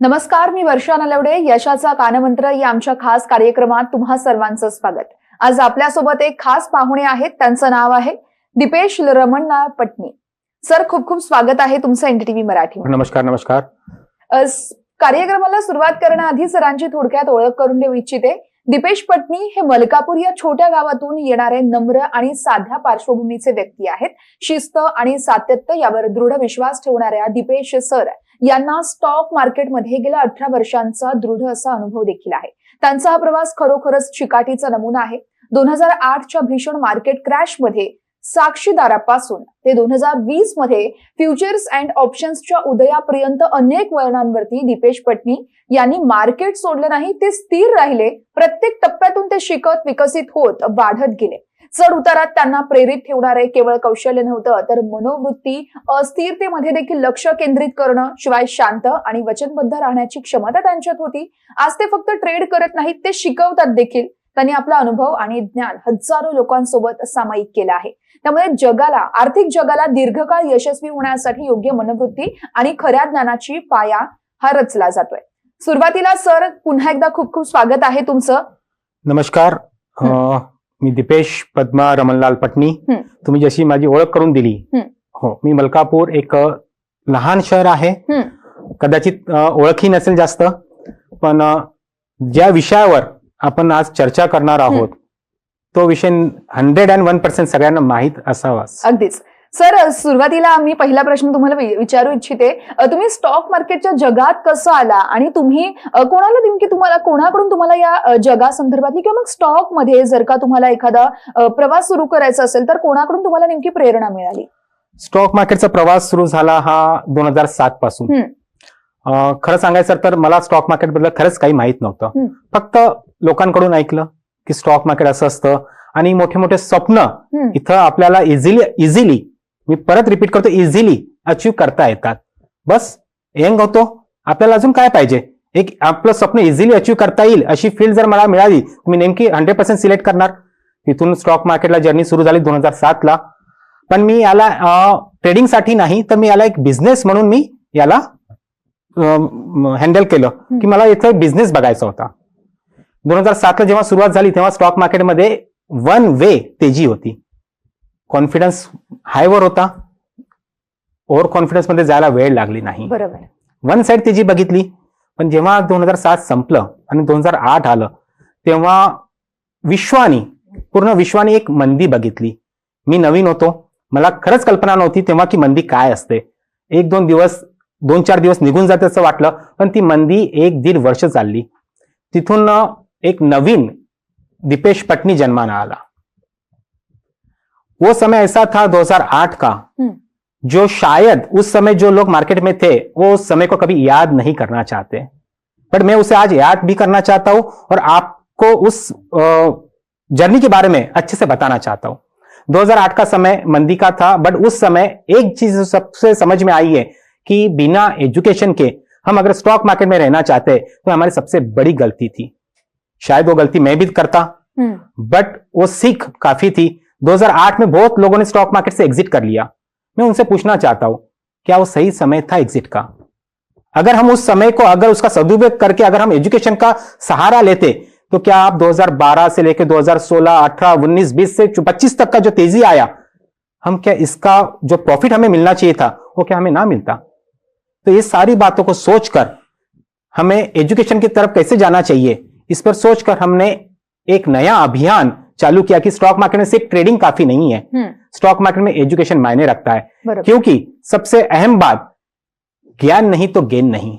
नमस्कार, मी वर्षा नलवडे. यशाचा कानमंत्र या आमच्या खास कार्यक्रमात तुम्हा सर्वांचं स्वागत. आज आपल्यासोबत एक खास पाहुणे आहेत. त्यांचं नाव आहे दीपेश रमणलाल पटनी. सर, खूप खूप स्वागत आहे तुमचं एनडीटीव्ही मराठी. नमस्कार. नमस्कार. कार्यक्रमाला सुरुवात करण्याआधी सरांची थोडक्यात ओळख करून देऊ इच्छिते. दीपेश पटनी हे मलकापूर या छोट्या गावातून येणारे नम्र आणि साध्या पार्श्वभूमीचे व्यक्ती आहेत. शिस्त आणि सातत्य यावर दृढ विश्वास ठेवणाऱ्या दीपेश सर यांना स्टॉक मार्केटमध्ये गेल्या 18 वर्षांचा दृढ असा अनुभव देखील आहे. त्यांचा हा प्रवास खरोखरच शिकाटीचा नमुना आहे. 2008च्या भीषण मार्केट क्रॅश मध्ये साक्षीदारापासून ते 2020 मध्ये फ्युचर्स अँड ऑप्शन्सच्या उदयापर्यंत अनेक वळणांवरती दीपेश पटनी यांनी मार्केट सोडलं नाही, ते स्थिर राहिले. प्रत्येक टप्प्यातून ते शिकत, विकसित होत, वाढत गेले. चढ उतारात त्यांना प्रेरित ठेवणारे केवळ कौशल्य नव्हतं, तर मनोवृत्ती, अस्थिरतेमध्ये देखील लक्ष केंद्रित करणं, शिवाय शांत आणि वचनबद्ध राहण्याची क्षमता त्यांच्यात होती. आज ते फक्त ट्रेड करत नाहीत, ते शिकवतात देखील. त्यांनी आपला अनुभव आणि ज्ञान हजारो लोकांसोबत सामायिक केलं आहे. त्यामुळे जगाला, आर्थिक जगाला दीर्घकाळ यशस्वी होण्यासाठी योग्य मनोवृत्ती आणि खऱ्या ज्ञानाची पाया हा रचला जातोय. सुरुवातीला सर, पुन्हा एकदा खूप खूप स्वागत आहे तुमचं. नमस्कार. मी दीपेश पद्मा रमणलाल पटनी. तुम्ही जशी माझी ओळख करून दिली, हो, मी मलकापूर एक लहान शहर आहे. कदाचित ओळखही नसेल जास्त, पण ज्या विषयावर आपण आज चर्चा करणार आहोत तो विषय 101% सगळ्यांना माहीत असावा. अगदीच. सर, सुरुवातीला मी पहिला प्रश्न तुम्हाला विचारू इच्छिते. तुम्ही स्टॉक मार्केटच्या जगात कसं आला आणि तुम्ही कोणाकडून तुम्हाला या जगासंदर्भातली किंवा मग स्टॉक मध्ये जर का तुम्हाला एखादा प्रवास सुरू करायचा असेल तर कोणाकडून तुम्हाला नेमकी प्रेरणा मिळाली? स्टॉक मार्केटचा प्रवास सुरू झाला हा 2007 पासून. खरं सांगायचं तर मला स्टॉक मार्केट बद्दल खरंच काही माहित नव्हतं. फक्त लोकांकडून ऐकलं की स्टॉक मार्केट असं असतं आणि मोठे मोठे स्वप्न इथं आपल्याला इझिली, मी परत रिपीट करतो, इझिली अचीव्ह करता येतात. बस यंग होतो, आपल्याला अजून काय पाहिजे? एक आपलं स्वप्न इझिली अचीव्ह करता येईल अशी फील्ड जर मला मिळाली, मी नेमकी 100% सिलेक्ट करणार. तिथून स्टॉक मार्केटला जर्नी सुरू झाली 2007 ला. पण मी याला ट्रेडिंगसाठी नाही, तर मी याला एक बिझनेस म्हणून मी याला हँडल केलं की मला इथं बिझनेस बघायचा होता. 2007 ला जेव्हा सुरुवात झाली तेव्हा स्टॉक मार्केटमध्ये वन वे तेजी होती. कॉन्फिडन्स हायवर होता. ओव्हर कॉन्फिडन्स मध्ये जायला वेळ लागली नाही. बरोबर. वन साइड तेजी बघितली. पण जेव्हा 2007 संपलं आणि 2008 आलं तेव्हा पूर्ण विश्वाने एक मंदी बघितली. मी नवीन होतो, मला खरंच कल्पना नव्हती तेव्हा की मंदी काय असते. 2-4 दिवस निघून जाते असं वाटलं, पण ती मंदी 1-1.5 वर्ष चालली. तिथून एक नवीन दीपेश पटनी जन्माना आला. वो समय ऐसा था 2008 का, जो शायद उस समय जो लोग मार्केट में थे वो उस समय को कभी याद नहीं करना चाहते, पर मैं उसे आज याद भी करना चाहता हूं और आपको उस जर्नी के बारे में अच्छे से बताना चाहता हूं. 2008 का समय मंदी का था, बट उस समय एक चीज सबसे समझ में आई है कि बिना एजुकेशन के हम अगर स्टॉक मार्केट में रहना चाहते तो हमारी सबसे बड़ी गलती थी. शायद वो गलती मैं भी करता, बट वो सीख काफी थी. 2008 में बहुत लोगों ने स्टॉक मार्केट से एग्जिट कर लिया. मैं उनसे पूछना चाहता हूं, क्या वो सही समय था एग्जिट का? अगर हम उस समय को, अगर उसका सदुपयोग करके अगर हम एजुकेशन का सहारा लेते तो क्या आप 2012 से लेकर 2016, 18, 19, 20 से 25 तक का जो तेजी आया, हम क्या इसका जो प्रॉफिट हमें मिलना चाहिए था वो क्या हमें ना मिलता? तो ये सारी बातों को सोचकर हमें एजुकेशन की तरफ कैसे जाना चाहिए, इस पर सोचकर हमने एक नया अभियान चालू किया कि स्टॉक मार्केट में सिर्फ ट्रेडिंग काफी नहीं है. स्टॉक मार्केट में एजुकेशन मायने रखता है. क्योंकि सबसे अहम बात, ज्ञान नहीं तो गेन नहीं.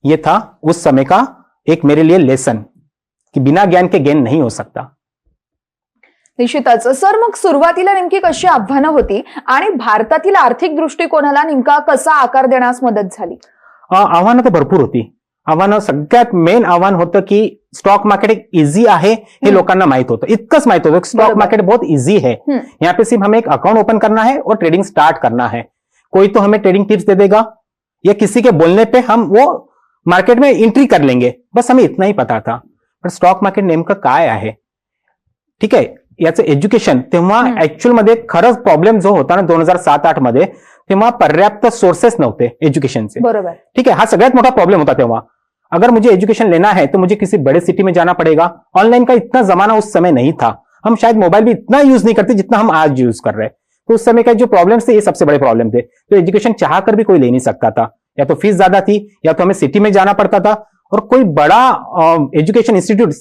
ये था उस समय का एक मेरे लिए लेसन कि बिना ज्ञान के गेन नहीं हो सकता. निश्चितच. सर, मग सुरुवातीला नेमकी कशी आव्हानं होती आणि भारतातील आर्थिक दृष्टिकोनाला नेमका कसा आकार देण्यास मदत झाली? आव्हानं तर भरपूर होती. आव्हानं, सगळ्यात मेन आव्हान होतं की स्टॉक मार्केट एक इजी आहे हे लोकांना माहित होतं. इतकंच माहित होतं कि स्टॉक मार्केट बहुत इजी है. यहाँ पे सिर्फ हमें एक अकाउंट ओपन करना है और ट्रेडिंग स्टार्ट करना है. कोई तो हमें ट्रेडिंग टिप्स दे देगा या किसी के बोलने पे हम वो मार्केट में एंट्री कर लेंगे. बस हमें इतना ही पता था. पण स्टॉक मार्केट नेमकं काय आहे? ठीक आहे, याचं एज्युकेशन, तेव्हा ऍक्च्युअल मध्ये खरंच प्रॉब्लेम जो होता ना 2007-8 मध्ये, तेव्हा पर्याप्त सोर्सेस नव्हते एजुकेशनचे. बरोबर. ठीक है, हा सगळ्यात मोठा प्रॉब्लम होता तेव्हा. अगर मुझे एजुकेशन लेना है तो मुझे किसी बड़े सिटी में जाना पड़ेगा. ऑनलाइन का इतना जमाना उस समय नहीं था. हम शायद मोबाइल भी इतना यूज नहीं करते जितना हम आज यूज कर रहे हैं. तो उस समय का जो प्रॉब्लम्स थे ये सबसे बड़े प्रॉब्लम थे. तो एजुकेशन चाह कर भी कोई ले नहीं सकता था. या तो फीस ज्यादा थी, या तो हमें सिटी में जाना पड़ता था, और कोई बड़ा एजुकेशन इंस्टीट्यूट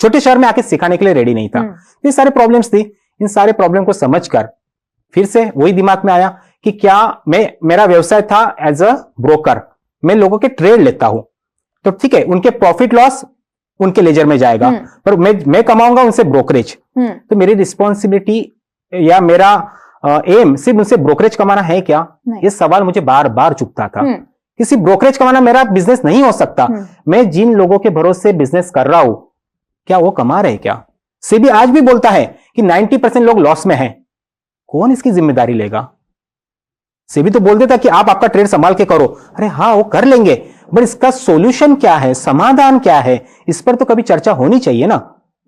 छोटे शहर में आके सिखाने के लिए रेडी नहीं था. ये सारे प्रॉब्लम्स थी. इन सारे प्रॉब्लम को समझकर फिर से वही दिमाग में आया कि क्या मेरा व्यवसाय था एज अ ब्रोकर. मैं लोगों के ट्रेड लेता हूं, तो ठीक है, उनके प्रॉफिट लॉस उनके लेजर में जाएगा, पर मैं कमाऊंगा उनसे ब्रोकरेज. तो मेरी रिस्पॉन्सिबिलिटी या मेरा एम सिर्फ उनसे ब्रोकरेज कमाना है क्या? ये सवाल मुझे बार बार चुभता था. किसी ब्रोकरेज कमाना मेरा बिजनेस नहीं हो सकता. मैं जिन लोगों के भरोसे बिजनेस कर रहा हूं, क्या वो कमा रहे क्या? सेबी आज भी बोलता है कि 90% लोग लॉस में हैं. कौन इसकी जिम्मेदारी लेगा? सेबी तो बोल देता कि आप आपका ट्रेड संभाल के करो. अरे हाँ, वो कर लेंगे, बट इसका सॉल्यूशन क्या है, समाधान क्या है, इस पर तो कभी चर्चा होनी चाहिए ना.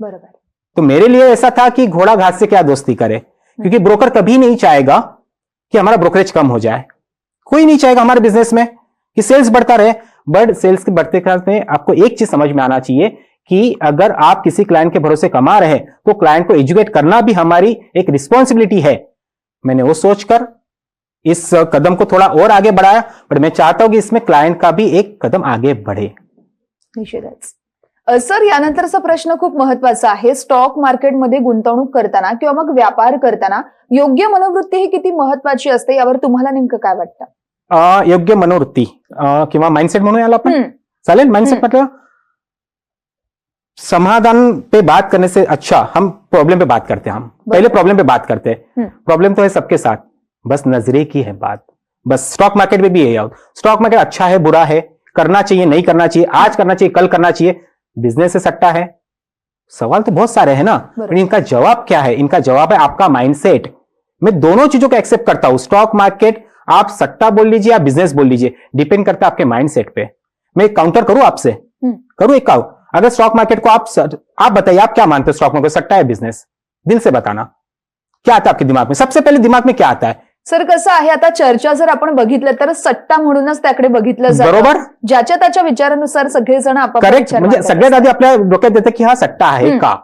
बराबर. तो मेरे लिए ऐसा था कि घोड़ा घास से क्या दोस्ती करे, क्योंकि ब्रोकर कभी नहीं चाहेगा कि हमारा ब्रोकरेज कम हो जाए. कोई नहीं चाहेगा हमारे बिजनेस में कि सेल्स बढ़ता रहे. बट सेल्स के बढ़ते क्रम में आपको एक चीज समझ में आना चाहिए कि अगर आप किसी क्लाइंट के भरोसे कमा रहे हैं तो क्लाइंट को एजुकेट करना भी हमारी एक रिस्पॉन्सिबिलिटी है. मैंने वो सोचकर इस कदम को थोड़ा और आगे बढ़ाया, बट मैं चाहता हूं कि इसमें क्लाइंट का भी एक कदम आगे बढ़े. निश्चितच. सर, यानंतरचा प्रश्न खूप महत्वाचा आहे. स्टॉक मार्केटमध्ये गुंतवणूक करताना किंवा मग व्यापार करताना योग्य मनोवृत्ती ही किती महत्वाची असते, यावर तुम्हाला नेमकं काय वाटतं? योग्य मनोवृत्ती किंवा माइंडसेट म्हणूया आपण, चालेल. माइंडसेट मतलब समाधान पे बात करने से अच्छा हम प्रॉब्लम पे बात करते हैं. हम पहले प्रॉब्लम पे बात करते हैं. प्रॉब्लम तो है सबके साथ, बस नजरे की है बात. बस स्टॉक मार्केट में भी यही. स्टॉक मार्केट अच्छा है, बुरा है, करना चाहिए, नहीं करना चाहिए, आज करना चाहिए, कल करना चाहिए, बिजनेस से सट्टा है. सवाल तो बहुत सारे हैं ना, पर इनका जवाब क्या है? इनका जवाब है आपका माइंडसेट. मैं दोनों चीजों को एक्सेप्ट करता हूं. स्टॉक मार्केट आप सट्टा बोल लीजिए या बिजनेस बोल लीजिए, डिपेंड करता है आपके माइंडसेट पे. मैं काउंटर करूं आपसे, करूं एक काम. अगर स्टॉक मार्केट को आप बताइए, आप क्या मानते हो स्टॉक मार्केट, सट्टा है बिजनेस? दिल से बताना, क्या आता है आपके दिमाग में? सबसे पहले दिमाग में क्या आता है? सर, कसं आहे, आता चर्चा जर आपण बघितलं तर सट्टा म्हणूनच त्याकडे बघितलं जातं. बरोबर. ज्याच्या त्याच्या विचारानुसार सगळेजण आपापला करेक्ट. म्हणजे सगळ्यात आधी आपल्या डोक्यात येतं की हा सट्टा आहे का,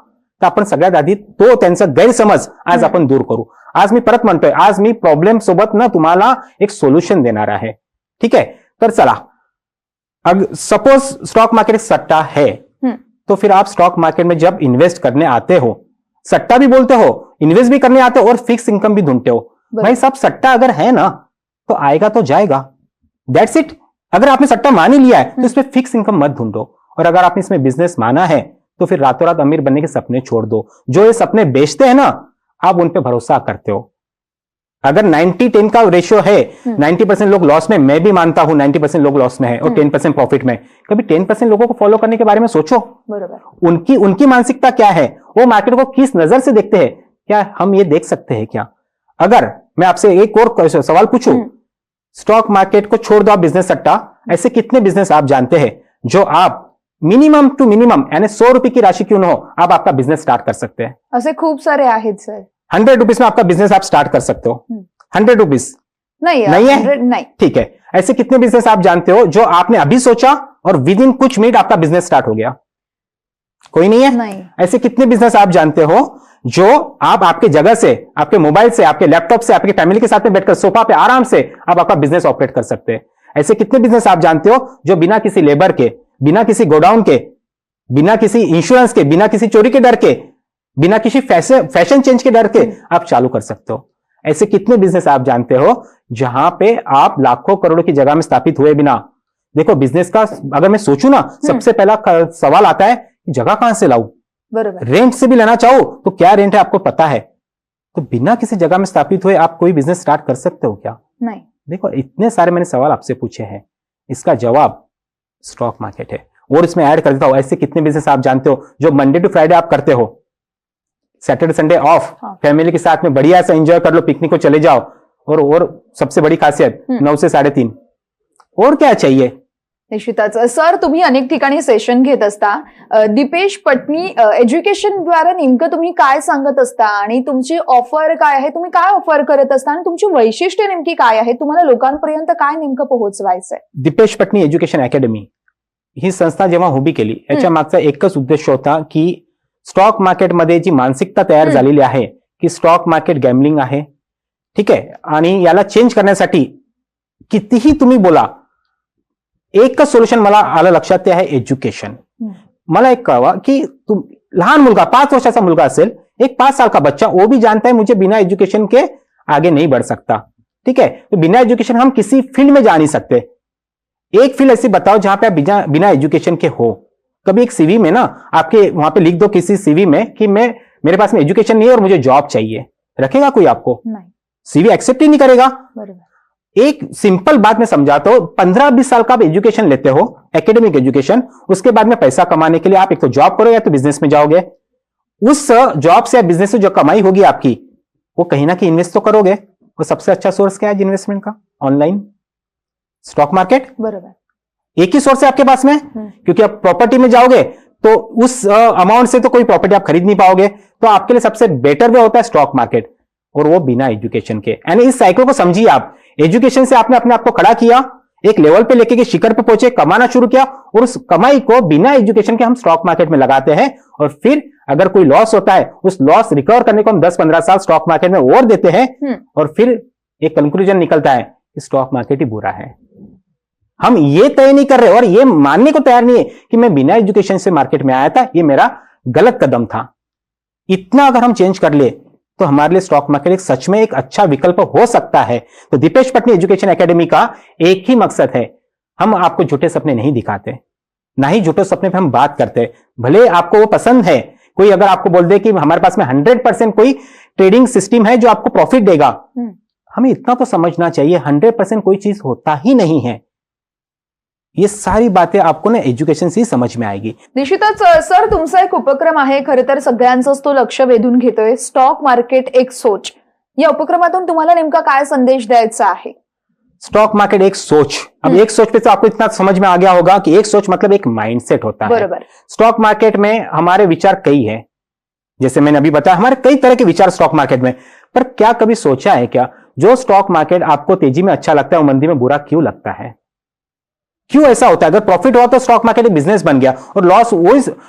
तर आपण सगळ्यात आधी तो त्यांचा गैरसमज आज आपण दूर करू. आज मी परत म्हणतोय, आज मी प्रॉब्लेम सोबत ना तुम्हाला एक सोल्युशन देणार आहे. ठीक है, तर चला, अब सपोज स्टॉक मार्केट सट्टा है, तो फिर आप स्टॉक मार्केट में जब इन्वेस्ट करने आते हो, सट्टा भी बोलते हो, इन्वेस्ट भी करने आते हो और फिक्स इनकम भी ढूंढते हो. भाई साहब, सट्टा अगर है ना तो आएगा तो जाएगा, दैट्स इट. अगर आपने सट्टा मान ही लिया है तो इसमें फिक्स इनकम मत ढूंढो. और अगर आपने इसमें बिजनेस माना है तो फिर रातों रात अमीर बनने के सपने छोड़ दो. जो ये सपने बेचते हैं ना, आप उन पे भरोसा करते हो. अगर 90-10 का रेशियो है, 90% लोग लॉस में, मैं भी मानता हूं 90% लोग लॉस में है और 10% प्रॉफिट में. कभी 10% लोगों को फॉलो करने के बारे में सोचो. बरोबर. उनकी मानसिकता क्या है, वो मार्केट को किस नजर से देखते हैं, क्या हम ये देख सकते हैं क्या? अगर मैं आपसे एक और सवाल पूछूं, स्टॉक मार्केट को छोड़ दो, आप बिजनेस सट्टा, ऐसे कितने बिजनेस आप जानते हैं जो आप मिनिमम टू मिनिमम यानी 100 रुपए की राशि क्यों न हो, आप आपका बिजनेस स्टार्ट कर सकते हैं? असे खूप सारे आहेत सर. 100 रुपीज में आपका बिजनेस आप स्टार्ट कर सकते हो. 100 रुपीज नहीं है? नहीं. ठीक है. ऐसे कितने बिजनेस आप जानते हो जो आपने अभी सोचा और विद इन कुछ मिनट आपका बिजनेस स्टार्ट हो गया? कोई नहीं है? नहीं. ऐसे कितने बिजनेस आप जानते हो जो आप आपके जगह से, आपके मोबाइल से, आपके लैपटॉप से, आपकी फैमिली के साथ में बैठकर सोफा पे आराम से आप आपका बिजनेस ऑपरेट कर सकते हैं? ऐसे कितने बिजनेस आप जानते हो जो बिना किसी लेबर के, बिना किसी गोडाउन के, बिना किसी इंश्योरेंस के, बिना किसी चोरी के डर के, बिना किसी फैशन चेंज के डर के आप चालू कर सकते हो? ऐसे कितने बिजनेस आप जानते हो जहां पे आप लाखों करोड़ों की जगह में स्थापित हुए बिना? देखो, बिजनेस का अगर मैं सोचूं ना, सबसे पहला सवाल आता है जगह कहां से लाऊं. बरोबर. रेंट से भी लेना चाहो तो क्या रेंट है आपको पता है? तो बिना किसी जगह में स्थापित हुए आप कोई बिजनेस स्टार्ट कर सकते हो क्या? नहीं. देखो, इतने सारे मैंने सवाल आपसे पूछे हैं, इसका जवाब स्टॉक मार्केट है. और इसमें ऐड कर देता हूं, ऐसे कितने बिजनेस आप जानते हो जो मंडे टू फ्राइडे आप करते हो, सैटरडे संडे ऑफ, फैमिली के साथ में बढ़िया से एंजॉय कर लो, पिकनिक को चले जाओ, और सबसे बड़ी खासियत 9 से 3:30. और क्या चाहिए? निश्चितच सर, तुम्ही अनेक ठिकाणी सेशन घेत असता. दीपेश पटनी एज्युकेशनद्वारे नेमकं तुम्ही काय सांगत असता आणि तुमची ऑफर काय आहे, तुम्ही काय ऑफर करत असता आणि तुमची वैशिष्ट्य नेमकी काय आहे, तुम्हाला लोकांपर्यंत काय नेमकं पोहोचवायचंय? दीपेश पटनी एज्युकेशन अकॅडमी ही संस्था जेव्हा उभी केली याच्या मागचा एकच उद्देश होता की स्टॉक मार्केटमध्ये जी मानसिकता तयार झालेली आहे की स्टॉक मार्केट गॅम्बलिंग आहे, ठीक आहे, आणि याला चेंज करण्यासाठी कितीही तुम्ही बोला, एकच सोल्युशन मला आलं लक्षात, ते आहे एज्युकेशन. मला एक कळवा की लहान मुलगा 5 वर्षाचा मुलगा असेल, एक 5 साल का बच्चा, वो भी जानता है मुझे बिना एजुकेशन के आगे नहीं बढ़ सकता, ठीक है. तो बिना एजुकेशन हम किसी फील्ड में जा नहीं सकते. एक फील्ड ऐसी बताओ जहां पे आप बिना एजुकेशन के हो. कभी एक सीवी में ना आपके वहां पे लिख दो किसी सीवी में कि मेरे पास में एजुकेशन नहीं है और मुझे जॉब चाहिए, रखेगा कोई आपको? नहीं. सीवी एक्सेप्ट ही नहीं करेगा. बराबर. एक सिंपल बात मैं समझाता हूं, 15-20 साल का आप एजुकेशन लेते हो, एकेडमिक एजुकेशन, उसके बाद में पैसा कमाने के लिए आप एक तो जॉब करो या तो बिजनेस में जाओगे. उस जॉब से या बिजनेस से जो कमाई होगी आपकी, वो कहीं ना कहीं इन्वेस्ट तो करोगे. वो सबसे अच्छा सोर्स क्या है इन्वेस्टमेंट का? Online stock market. बराबर. एक ही सोर्स है आपके पास में, क्योंकि आप प्रॉपर्टी में जाओगे तो उस अमाउंट से तो कोई प्रॉपर्टी आप खरीद नहीं पाओगे. तो आपके लिए सबसे बेटर वे होता है स्टॉक मार्केट, और वो बिना एजुकेशन के. यानी इस साइकिल को समझिए आप. एजुकेशन से आपने अपने आप को खड़ा किया, एक लेवल पे लेके के शिखर पे पहुंचे, कमाना शुरू किया, और उस कमाई को बिना एजुकेशन के हम स्टॉक मार्केट में लगाते हैं. और फिर अगर कोई लॉस होता है, उस लॉस रिकवर करने को हम 10-15 साल स्टॉक मार्केट में और देते हैं, और फिर एक कंक्लूजन निकलता है कि स्टॉक मार्केट ही बुरा है. हम ये तय नहीं कर रहे और ये मानने को तैयार नहीं है कि मैं बिना एजुकेशन से मार्केट में आया था, ये मेरा गलत कदम था. इतना अगर हम चेंज कर ले तो हमारे लिए स्टॉक मार्केट एक सच में एक अच्छा विकल्प हो सकता है. तो दीपेश पटनी एजुकेशन एकेडमी का एक ही मकसद है, हम आपको झूठे सपने नहीं दिखाते, ना ही झूठे सपने पे हम बात करते. भले आपको वो पसंद है, कोई अगर आपको बोल दे कि हमारे पास में 100% कोई ट्रेडिंग सिस्टम है जो आपको प्रॉफिट देगा, हमें इतना तो समझना चाहिए 100% कोई चीज होता ही नहीं है. ये सारी बातें आपको ना एज्युकेशन से ही समझ में आएगी. निश्चितच सर, तुमचा एक उपक्रम आहे, खरं तर सगळ्यांचंच तो लक्ष वेधून घेतोय, स्टॉक मार्केट एक सोच. या उपक्रमातून तुम्हाला नेमका काय संदेश द्यायचा आहे? स्टॉक मार्केट एक सोच. अब एक सोच पे तो आपको इतना समझ में आ गया होगा कि एक सोच मतलब एक माइंडसेट होता है. बराबर. स्टॉक मार्केट में हमारे विचार कई है, जैसे मैंने अभी बताया, हमारे कई तरह के विचार स्टॉक मार्केट में. पर क्या कभी सोचा है क्या, जो स्टॉक मार्केट आपको तेजी में अच्छा लगता है वो मंदी में बुरा क्यों लगता है? क्यों ऐसा होता है? अगर प्रॉफिट हुआ तो स्टॉक मार्केट एक बिजनेस बन गया, और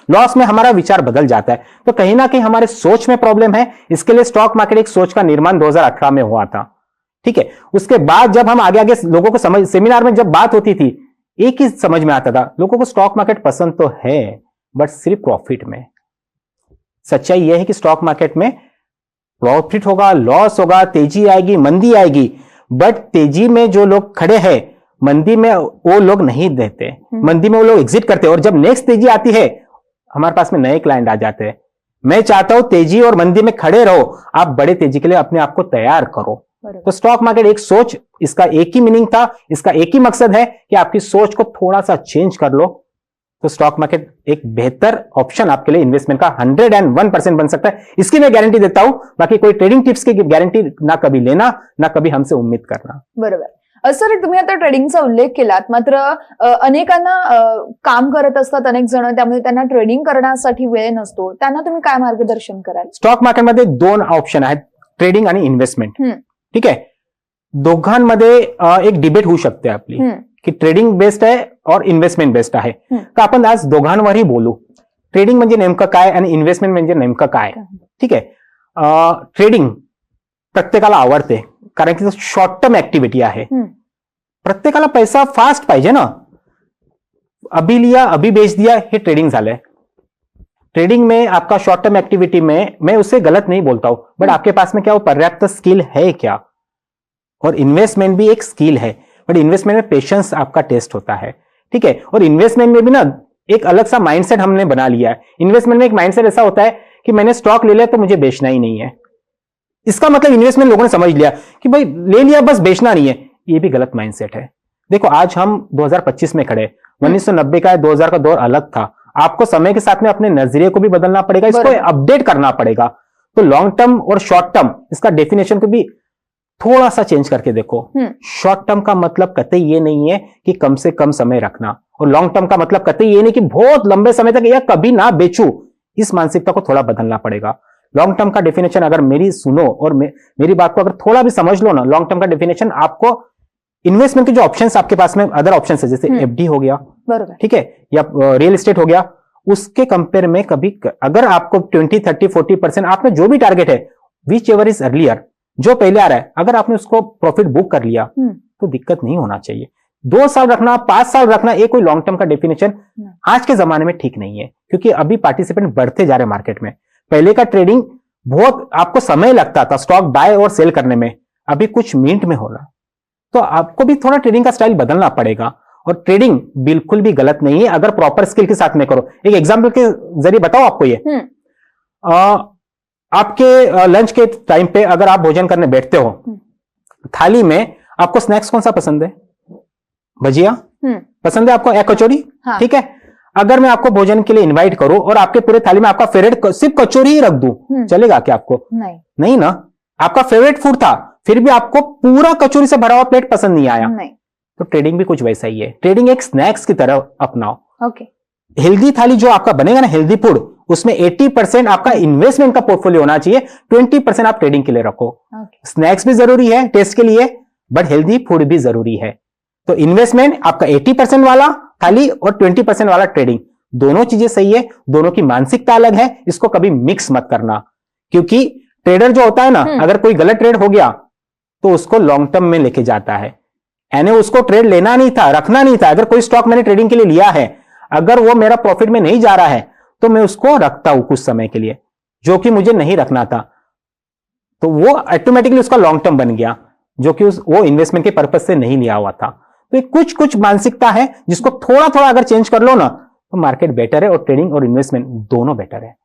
लॉस में हमारा विचार बदल जाता है. तो कहीं ना कहीं हमारे सोच में प्रॉब्लम है. इसके लिए स्टॉक मार्केट एक सोच का निर्माण 2018 में हुआ था, ठीक है. उसके बाद जब हम आगे आगे लोगों को समझ, सेमिनार में जब बात होती थी, एक ही समझ में आता था, लोगों को स्टॉक मार्केट पसंद तो है बट सिर्फ प्रॉफिट में. सच्चाई यह है कि स्टॉक मार्केट में प्रॉफिट होगा, लॉस होगा, तेजी आएगी, मंदी आएगी, बट तेजी में जो लोग खड़े हैं, मंदी में वो लोग नहीं देते. मंदी में वो लोग एग्जिट करते हैं, और जब नेक्स्ट तेजी आती है हमारे पास में नए क्लाइंट आ जाते हैं. मैं चाहता हूं तेजी और मंदी में खड़े रहो, आप बड़े तेजी के लिए अपने आप को तैयार करो. तो स्टॉक मार्केट एक सोच, इसका एक ही मीनिंग था, इसका एक ही मकसद है कि आपकी सोच को थोड़ा सा चेंज कर लो, तो स्टॉक मार्केट एक बेहतर ऑप्शन आपके लिए इन्वेस्टमेंट का 101% बन सकता है. इसकी मैं गारंटी देता हूं. बाकी कोई ट्रेडिंग टिप्स की गारंटी ना कभी लेना, ना कभी हमसे उम्मीद करना. बरोबर. सर, तुम्ही आता ट्रेडिंगचा उल्लेख केलात, मात्र अनेकांना काम करत असतात अनेक जण, त्यामुळे त्यांना ट्रेडिंग करण्यासाठी वेळ नसतो. त्यांना तुम्ही काय मार्गदर्शन कराल? स्टॉक मार्केटमध्ये 2 ऑप्शन आहेत, ट्रेडिंग आणि इन्व्हेस्टमेंट, ठीक आहे. दोघांमध्ये एक डिबेट होऊ शकते आपली की ट्रेडिंग बेस्ट आहे और इन्व्हेस्टमेंट बेस्ट आहे. तर आपण आज दोघांवरही बोलू. ट्रेडिंग म्हणजे नेमकं काय आणि इन्व्हेस्टमेंट म्हणजे नेमकं काय, ठीक आहे. ट्रेडिंग प्रत्येकाला आवडते, कारण की शॉर्ट टर्म ऍक्टिव्हिटी आहे. प्रत्येकाला पैसा फास्ट पाहिजे ना. अभी लिया अभी बेच दिया, हे ट्रेडिंग झालंय. ट्रेडिंग में आपका शॉर्ट टर्म एक्टिविटी में, मैं उससे गलत नहीं बोलता हूं, बट आपके पास में क्या वो पर्याप्त स्किल है क्या? और इन्वेस्टमेंट भी एक स्किल है, बट इन्वेस्टमेंट में पेशेंस आपका टेस्ट होता है, ठीक है. और इन्वेस्टमेंट में भी ना एक अलग सा माइंडसेट हमने बना लिया है. इन्वेस्टमेंट में एक माइंडसेट ऐसा होता है कि मैंने स्टॉक ले लिया तो मुझे बेचना ही नहीं है. इसका मतलब इन्वेस्टमेंट लोगों ने समझ लिया कि भाई ले लिया बस बेचना नहीं है. ये भी गलत माइंडसेट है. देखो आज हम 2025 में खड़े, 1990 का 2000 का दौर अलग था. आपको समय के साथ में अपने नजरिए को भी बदलना पड़ेगा, इसको अपडेट करना पड़ेगा. तो लॉन्ग टर्म और शॉर्ट टर्म, इसका डेफिनेशन को भी थोड़ा सा चेंज करके देखो. शॉर्ट टर्म का मतलब कतई ये नहीं है कि कम से कम समय रखना, और लॉन्ग टर्म का मतलब कतई ये नहीं कि बहुत लंबे समय तक या कभी ना बेचूं। इस मानसिकता को थोड़ा बदलना पड़ेगा। लॉन्ग टर्म का डेफिनेशन अगर मेरी सुनो और मेरी बात को अगर थोड़ा भी समझ लो ना, लॉन्ग टर्म का डेफिनेशन आपको इन्वेस्टमेंट के जो ऑप्शंस आपके पास में अदर ऑप्शंस है, जैसे एफडी हो गया, ठीक है, या रियल एस्टेट हो गया, उसके कंपेयर में कभी अगर आपको 20, 30, 40% आपने जो भी टारगेट है, विच एवर इज अर्लियर, जो पहले आ रहा है, अगर आपने उसको प्रॉफिट बुक कर लिया तो दिक्कत नहीं होना चाहिए। 2 साल रखना, 5 साल रखना, ये कोई लॉन्ग टर्म का डेफिनेशन आज के जमाने में ठीक नहीं है, क्योंकि अभी पार्टिसिपेंट बढ़ते जा रहे हैं मार्केट में। पहले का ट्रेडिंग बहुत आपको समय लगता था स्टॉक बाय और सेल करने में, अभी कुछ मिनट में हो रहा। तो आपको भी थोड़ा ट्रेडिंग का स्टाइल बदलना पड़ेगा। और ट्रेडिंग बिल्कुल भी गलत नहीं है अगर प्रॉपर स्किल के साथ में करो। एक एग्जांपल के जरिए बताओ आपको ये, आपके लंच के टाइम पे अगर आप भोजन करने बैठते हो, थाली में आपको स्नैक्स कौन सा पसंद है? भजिया पसंद है आपको, या कचौरी? हाँ। ठीक है, अगर मैं आपको भोजन के लिए इनवाइट करूं और आपके पूरे थाली में आपका फेवरेट सिर्फ कचौरी ही रख दूं, चलेगा क्या आपको? नहीं ना, आपका फेवरेट फूड था, फिर भी आपको पूरा कचौरी से भरा हुआ प्लेट पसंद नहीं आया। नहीं। तो ट्रेडिंग भी कुछ वैसा ही है। ट्रेडिंग एक स्नैक्स की तरह अपनाओ। ओके। हेल्दी थाली जो आपका बनेगा ना, हेल्दी फूड, उसमें 80% आपका इन्वेस्टमेंट का पोर्टफोलियो होना चाहिए, 20% आप ट्रेडिंग के लिए रखो। स्नैक्स भी जरूरी है टेस्ट के लिए, बट हेल्दी फूड भी जरूरी है। तो इन्वेस्टमेंट आपका 80% वाला थाली और 20% वाला ट्रेडिंग, दोनों चीजें सही है। दोनों की मानसिकता अलग है, इसको कभी मिक्स मत करना। क्योंकि ट्रेडर जो होता है ना, अगर कोई गलत ट्रेड हो गया तो उसको लॉन्ग टर्म में लेके जाता है। यानी उसको ट्रेड लेना नहीं था, रखना नहीं था। अगर कोई स्टॉक मैंने ट्रेडिंग के लिए लिया है, अगर वो मेरा प्रॉफिट में नहीं जा रहा है तो मैं उसको रखता हूं कुछ समय के लिए, जो कि मुझे नहीं रखना था। तो वो ऑटोमेटिकली उसका लॉन्ग टर्म बन गया, जो कि वो इन्वेस्टमेंट के पर्पज से नहीं लिया हुआ था। तो कुछ कुछ मानसिकता है जिसको थोड़ा थोड़ा अगर चेंज कर लो ना, तो मार्केट बेटर है और ट्रेडिंग और इन्व्हेस्टमेंट दोनों बेटर है।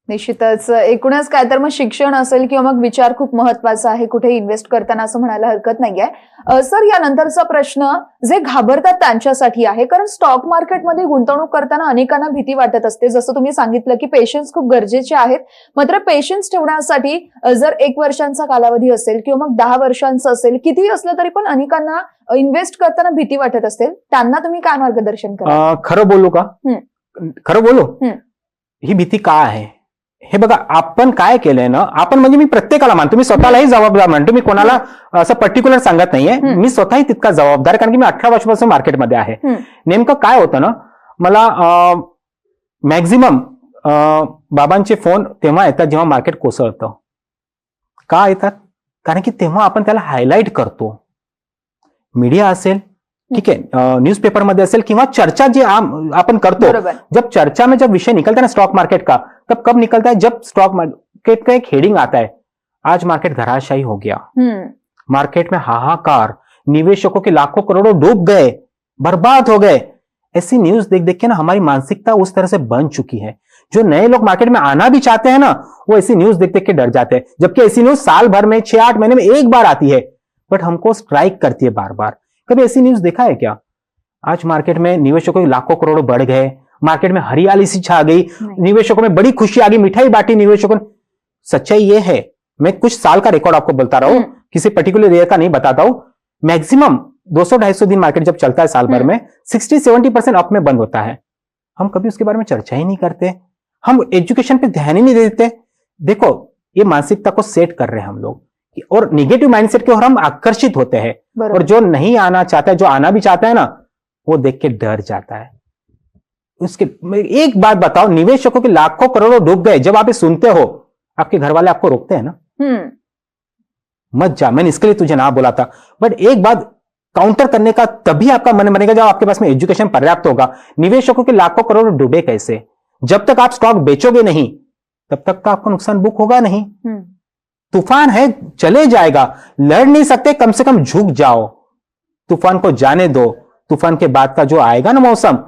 निश्चितच एकूणच काय तर मग शिक्षण असेल किंवा मग विचार खूप महत्वाचा आहे कुठे इन्व्हेस्ट करताना, असं म्हणायला हरकत नाहीये। सर, यानंतरचा प्रश्न जे घाबरतात त्यांच्यासाठी आहे, कारण स्टॉक मार्केटमध्ये गुंतवणूक करताना अनेकांना भीती वाटत असते। जसं तुम्ही सांगितलं की पेशन्स खूप गरजेचे आहेत, मात्र पेशन्स ठेवण्यासाठी जर 1 वर्षांचा कालावधी असेल किंवा मग 10 वर्षांचा असेल, कितीही असलं तरी पण अनेकांना इन्व्हेस्ट करताना भीती वाटत असेल, त्यांना तुम्ही काय मार्गदर्शन कराल? खरं बोलू का? खरं बोलू, ही भीती का आहे? हे बघा, आपण काय केलंय ना, आपण म्हणजे मी प्रत्येकाला मानतो, मी स्वतःलाही जबाबदार मानतो, मी कोणाला असं पर्टिक्युलर सांगत नाहीये, मी स्वतःही तितका जबाबदार आहे, कारण की मी 18 वर्षापासून मार्केटमध्ये आहे। नेमकं काय होतं ना, मला मॅक्झिमम बाबांचे फोन तेव्हा येतात जेव्हा मार्केट कोसळतं। का येतात? कारण की तेव्हा आपण त्याला हायलाइट करतो, मीडिया असेल, ठीक है, न्यूज़पेपर में असेल किंवा चर्चा जी अपन करतो, जब चर्चा में जब विषय निकलता है ना स्टॉक मार्केट का, तब कब निकलता है? जब स्टॉक मार्केट का एक हेडिंग आता है, आज मार्केट धराशायी हो गया, मार्केट में हाहाकार, निवेशकों के लाखों करोड़ों डूब गए, बर्बाद हो गए। ऐसी न्यूज देख देख के ना हमारी मानसिकता उस तरह से बन चुकी है। जो नए लोग मार्केट में आना भी चाहते हैं ना, वो ऐसी न्यूज देख देख के डर जाते हैं, जबकि ऐसी न्यूज साल भर में 6-8 महीने में एक बार आती है, बट हमको स्ट्राइक करती है बार बार। कभी ऐसी न्यूज देखा है क्या? आज मार्केट में निवेशकों के लाखों करोड़ों बढ़ गए, मार्केट में हरियाली सी छा गई, निवेशकों में बड़ी खुशी आ गई, मिठाई बांटी निवेशकों। सच्चाई ये है, मैं कुछ साल का रिकॉर्ड आपको बोलता रहा हूं, किसी पर्टिकुलर एरिया का नहीं बताता हूं। मैक्सिमम 200-250 दिन मार्केट जब चलता है साल भर में, 60-70% अप में बंद होता है। हम कभी उसके बारे में चर्चा ही नहीं करते, हम एजुकेशन पे ध्यान ही नहीं देते। देखो, ये मानसिकता को सेट कर रहे हैं हम लोग, और निगेटिव माइंडसेट की ओर हम आकर्षित होते हैं, और जो नहीं आना चाहता है, जो आना भी चाहता है ना, वो देख के डर जाता है। उसके एक बात बताओ, निवेशकों के लाखों करोड़ों डूब गए, जब आप ये सुनते हो, आपके घर वाले आपको रोकते हैं ना, मत जा, मैंने इसके लिए तुझे ना बोला था। बट एक बात काउंटर करने का तभी आपका मन बनेगा जब आपके पास में एजुकेशन पर्याप्त होगा। निवेशकों के लाखों करोड़ डूबे कैसे? जब तक आप स्टॉक बेचोगे नहीं, तब तक का आपका नुकसान बुक होगा नहीं। तूफान है, चले जाएगा, लड़ नहीं सकते, कम से कम झुक जाओ, तूफान को जाने दो। तूफान के बाद का जो आएगा ना मौसम,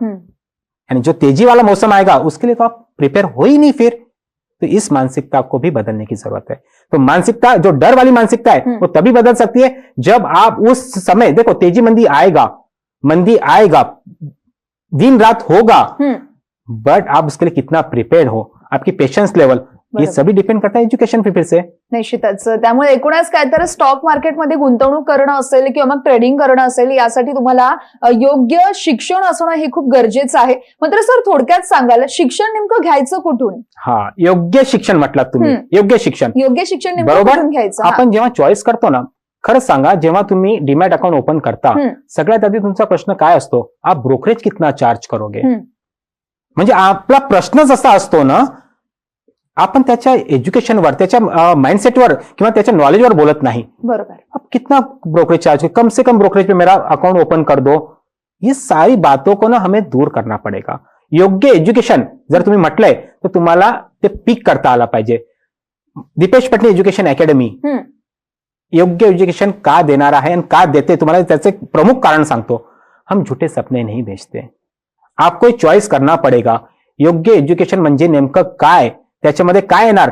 यानी जो तेजी वाला मौसम आएगा, उसके लिए तो आप प्रिपेयर हो ही नहीं फिर। तो इस मानसिकता को भी बदलने की जरूरत है। तो मानसिकता, जो डर वाली मानसिकता है, वो तभी बदल सकती है जब आप उस समय, देखो तेजी मंदी आएगा, दिन रात होगा, बट आप उसके लिए कितना प्रिपेयर्ड हो, आपकी पेशेंस लेवल, ये सभी डिपेंड करता है एजुकेशन पे फिर से. निश्चितच. त्यामुळे एकूणच काय तर स्टॉक मार्केटमध्ये गुंतवणूक करणं असेल किंवा मग ट्रेडिंग करणं असेल यासाठी तुम्हाला योग्य शिक्षण असणं हे खूप गरजेचं आहे. मात्र सर थोडक्यात सांगाल शिक्षण नेमकं घ्यायचं कुठून? हा, योग्य शिक्षण म्हटलं तुम्ही. योग्य शिक्षण नेमकं बरोबर कुठून घ्यायचं? आपण जेव्हा चॉईस करतो ना, खरंच सांगा, जेव्हा तुम्ही डीमॅट अकाउंट ओपन करता सगळ्यात आधी तुमचा प्रश्न काय असतो? आप ब्रोकरेज कितना चार्ज करोगे? म्हणजे आपला प्रश्नच असा असतो ना, आपण त्याच्या एज्युकेशनवर, त्याच्या माइंडसेटवर किंवा त्याच्या नॉलेजवर बोलत नाही. बरोबर. अब कितना ब्रोकरेज चार्ज, कम से कम ब्रोकरेज पे मेरा अकाउंट ओपन कर दो. ये सारी बातों को ना हमें दूर करना पड़ेगा. योग्य एज्युकेशन जर तुम्ही म्हटलंय तर तुम्हाला ते पिक करता आला पाहिजे. दीपेश पटनी एज्युकेशन अकॅडमी योग्य एज्युकेशन का देणार आहे आणि का देते, तुम्हाला त्याचे प्रमुख कारण सांगतो. हम झूठे सपने नहीं बेचते. आपको चॉईस करना पड़ेगा. योग्य एज्युकेशन म्हणजे नेमकं काय, त्याच्यामध्ये काय येणार?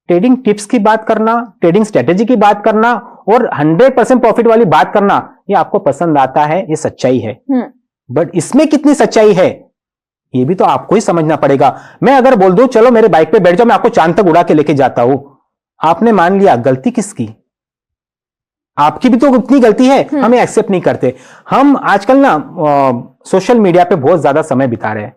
ट्रेडिंग टिप्स की बात करना, ट्रेडिंग स्ट्रेटेजी की बात करना और 100% प्रॉफिट वाली बात करना, ये आपको पसंद आता है, ये सच्चाई है. बट इसमें कितनी सच्चाई है ये भी तो आपको ही समझना पड़ेगा. मैं अगर बोल दूं चलो मेरे बाइक पे बैठ जाओ, मैं आपको चांद तक उड़ा के लेके जाता हूं, आपने मान लिया, गलती किसकी? आपकी भी तो उतनी गलती है. हम एक्सेप्ट नहीं करते. हम आजकल ना सोशल मीडिया पे बहुत ज्यादा समय बिता रहे हैं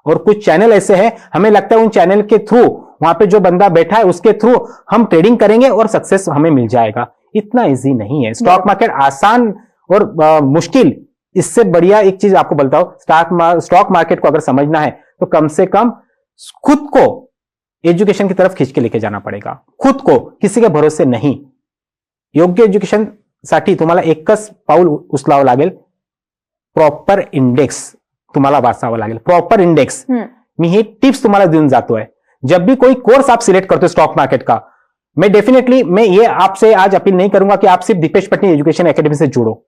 और कुछ चैनल ऐसे हैं, हमें लगता है उन चैनल के थ्रू, वहां पे जो बंदा बैठा है उसके थ्रू हम ट्रेडिंग करेंगे और सक्सेस हमें मिल जाएगा. इतना इजी नहीं है. स्टॉक मार्केट आसान और मुश्किल, इससे बढ़िया एक चीज आपको बोलता हूं, स्टॉक मार्केट को अगर समझना है तो कम से कम खुद को एजुकेशन की तरफ खींच के लेके जाना पड़ेगा. खुद को, किसी के भरोसे नहीं. योग्य एज्युकेशन साठी तुम्हाला एकच पाऊल उचलावं लागेल, प्रॉपर इंडेक्स तुम्हाला वाचावं लागेल. Proper index. मी ही टिप्स तुम्हाला देऊन जातोय. जब भी कोई कोर्स आप सिलेक्ट करते हो स्टॉक मार्केट का, मैं ये आपसे आज अपील नहीं करूंगा कि आप सिर्फ दीपेश पटनी एजुकेशन एकेडमी से जुड़ो.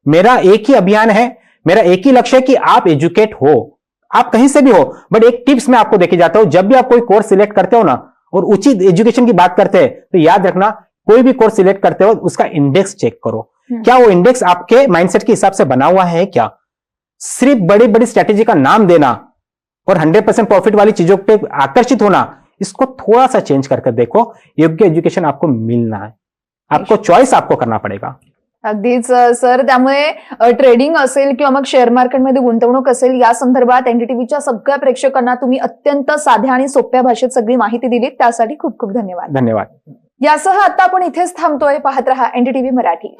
मेरा एक ही अभियान है, मेरा एक ही लक्ष्य है कि आप एजुकेट हो. आप कहीं से भी हो, बट एक टिप्स मैं आपको देके जाता हूं. जब भी आप कोई कोर्स सिलेक्ट करते हो ना और उचित एजुकेशन की बात करते हैं तो याद रखना, कोई भी कोर्स सिलेक्ट करते हो उसका इंडेक्स चेक करो. क्या वो इंडेक्स आपके माइंडसेट के हिसाब से बना हुआ है क्या? सिर्फ बड़ी बड़ी स्ट्रैटेजी का नाम देना और 100% प्रॉफिट वाली चीजों पे आकर्षित होना, इसको थोड़ा सा चेंज करके देखो. योग्य एजुकेशन आपको मिलना है, आपको चॉइस आपको करना पड़ेगा. अगदीच सर. त्यामुळे ट्रेडिंग असेल किंवा मग शेअर मार्केटमध्ये गुंतवणूक असेल, या संदर्भात एनडीटीव्हीच्या सगळ्या प्रेक्षकांना तुम्ही अत्यंत साध्या आणि सोप्या भाषेत सगळी माहिती दिली, त्यासाठी खूप खूप धन्यवाद. धन्यवाद. यासह आता आपण इथेच थांबतोय. पाहत रहा एनडीटीव्ही मराठी.